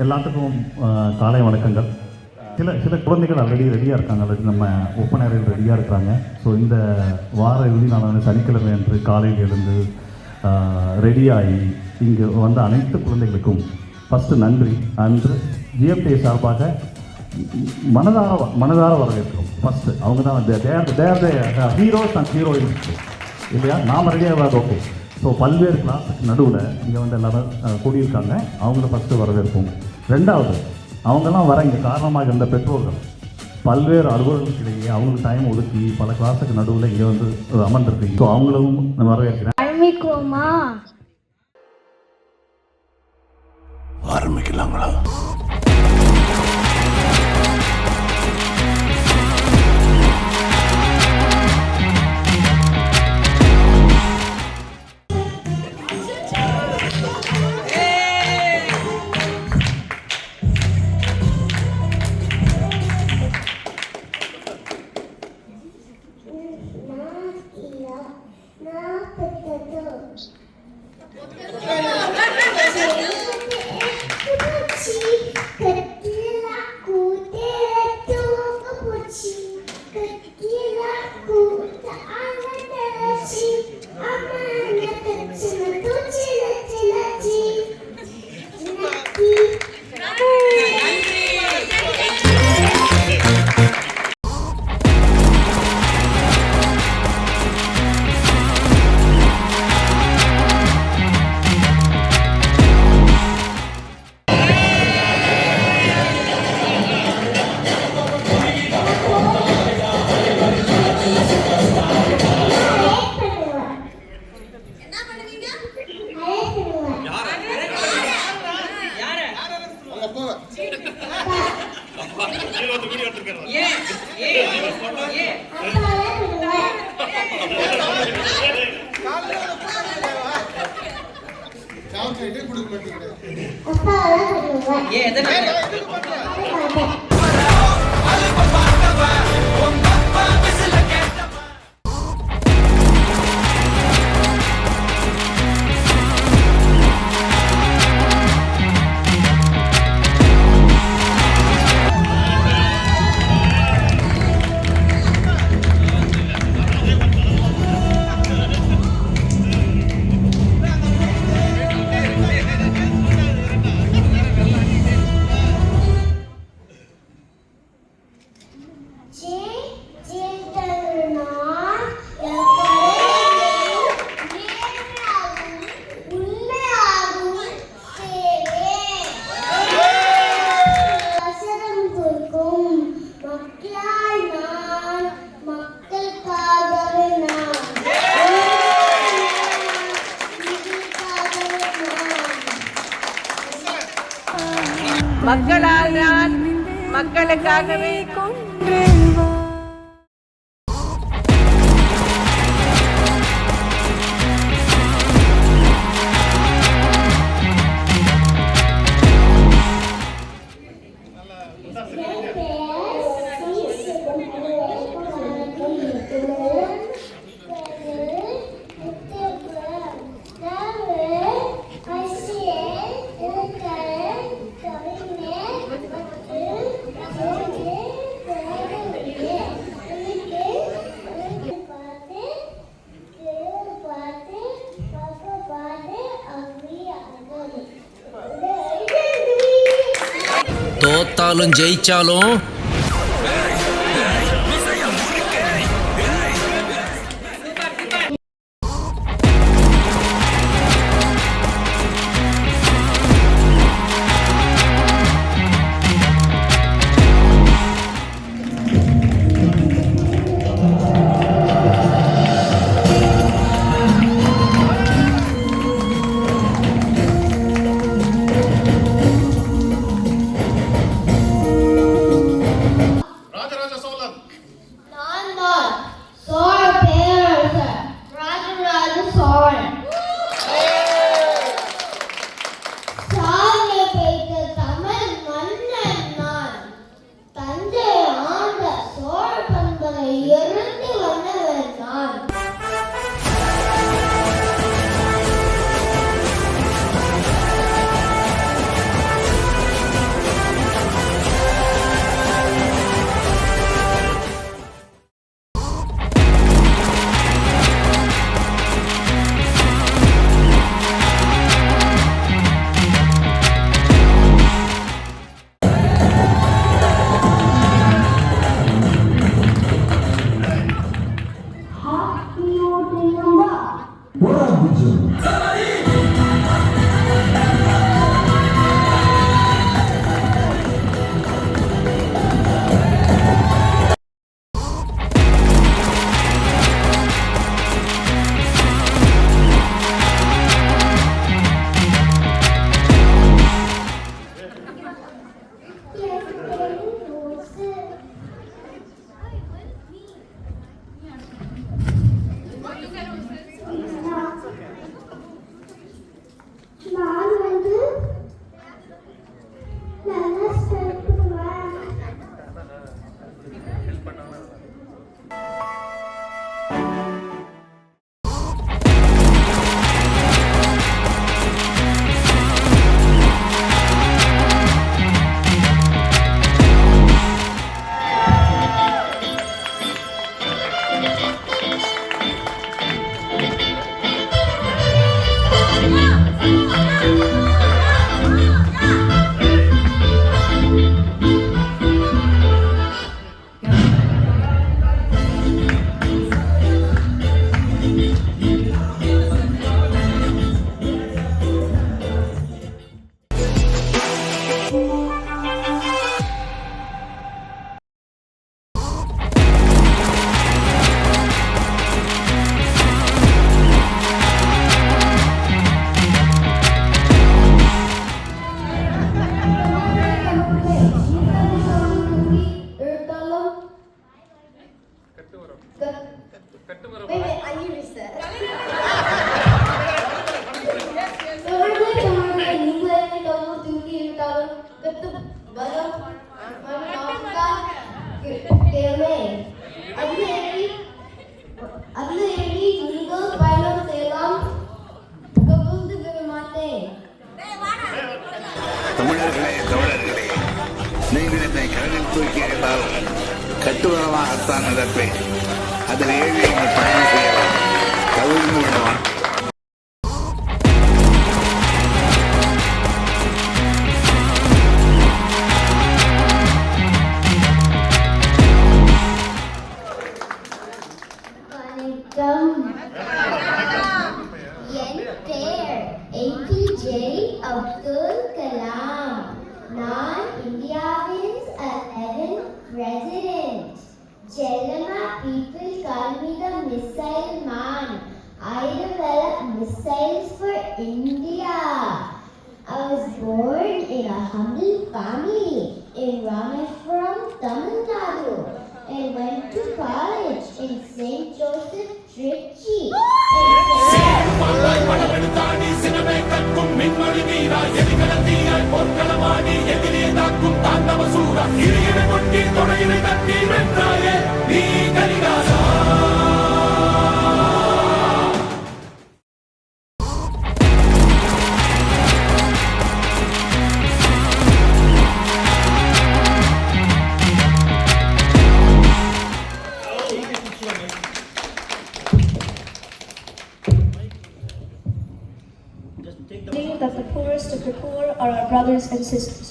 எல்லாத்துக்கும் காலை வணக்கங்கள். சில குழந்தைகள் ஆல்ரெடி ரெடியாக இருக்காங்க, ஆல்ரெடி நம்ம ஒப்பன் ஏரியில் ரெடியாக இருக்கிறாங்க. ஸோ இந்த வார இறுதி நாளான சனிக்கிழமை அன்று காலையில் எழுந்து ரெடியாகி இங்கே வந்த அனைத்து குழந்தைகளுக்கும் ஃபஸ்ட்டு நன்றி. அன்று ஜிஎஃப்டி சார்பாக மனதார வரவேற்கிறோம். ஃபஸ்ட்டு அவங்க தான் தேர் ஹீரோஸ் அண்ட் ஹீரோயின்ஸ் இல்லையா? நாம் ரெடியாக ஓகே. ஸோ பல்வேறு கிளாஸுக்கு நடுவில் இங்கே வந்து எல்லோரும் கூடியிருக்காங்க, அவங்கள ஃபஸ்ட்டு வரவேற்போம். ரெண்டாவது, அவங்கெல்லாம் வர இங்கே காரணமாக இருந்த பெற்றோர்கள் பல்வேறு அலுவலர்களுக்கு இடையே அவங்களுக்கு டைம் ஒதுக்கி பல கிளாஸுக்கு நடுவில் இங்கே வந்து அமர்ந்திருக்கீங்க. ஸோ அவங்களும் வரவேற்கிறேன். ஆரம்பிக்கலாங்களா? மக்களால் நான் மக்களுக்காகவே தோத்தாலும் ஜெயிச்சாலும் கத்து பலம் மனோகா கேமே அது ஏறி நீங்கள் பயணம் செய்யலாம் கபூல் மாட்டேன். தமிழர்களே தமிழர்களே, நீங்கள் என்னை கடலில் தூக்கி எறிந்தால் கட்டுவனமாகத்தான் நடப்பேன். அதில் ஏறி நீங்கள் பயணம் செய்யலாம். தகுதி விடுவான். என் பெயர் APJ அப்துல் கலாம். நான் இந்தியாவின் 11th president. Jelama people call me the missile man. I develop missiles for India. I was born in a humble family in Rameshwaram, Tamil Nadu, and went to college in St. Joseph Trichy. That the poorest of the poor are our brothers and sisters.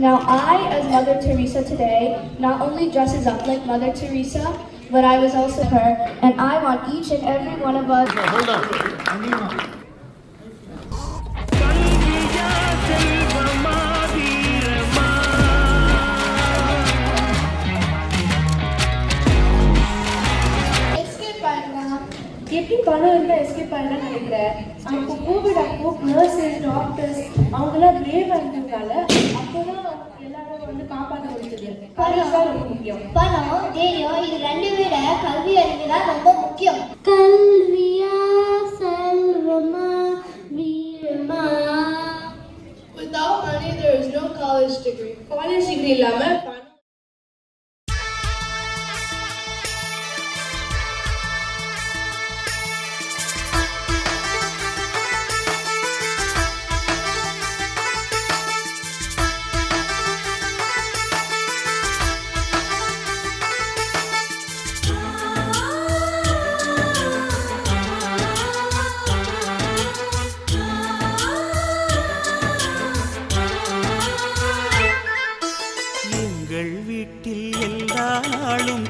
Now I, as Mother Teresa today, not only dresses up like Mother Teresa, but I was also her, and I want each and every one of us. எப்படி பணம் இருந்தால் escape பண்ணலாம்னு நினைக்கிறேன். அப்போ Covid அப்போ nurses doctors அவங்களாம் பிரேவாக இருந்ததுனால அப்போதான் எல்லாரும் வந்து காப்பாற்ற முடிஞ்சது. பணம் தான் ரொம்ப முக்கியம். பணம் தெரியும், இது ரெண்டு விட கல்வி அறிவு தான் ரொம்ப முக்கியம். கல்வியா செல்வமா வீரமா. Without money there is no college degree. College degree இல்லாம பணம். எங்கள் வீட்டில் எல்லா நாளும்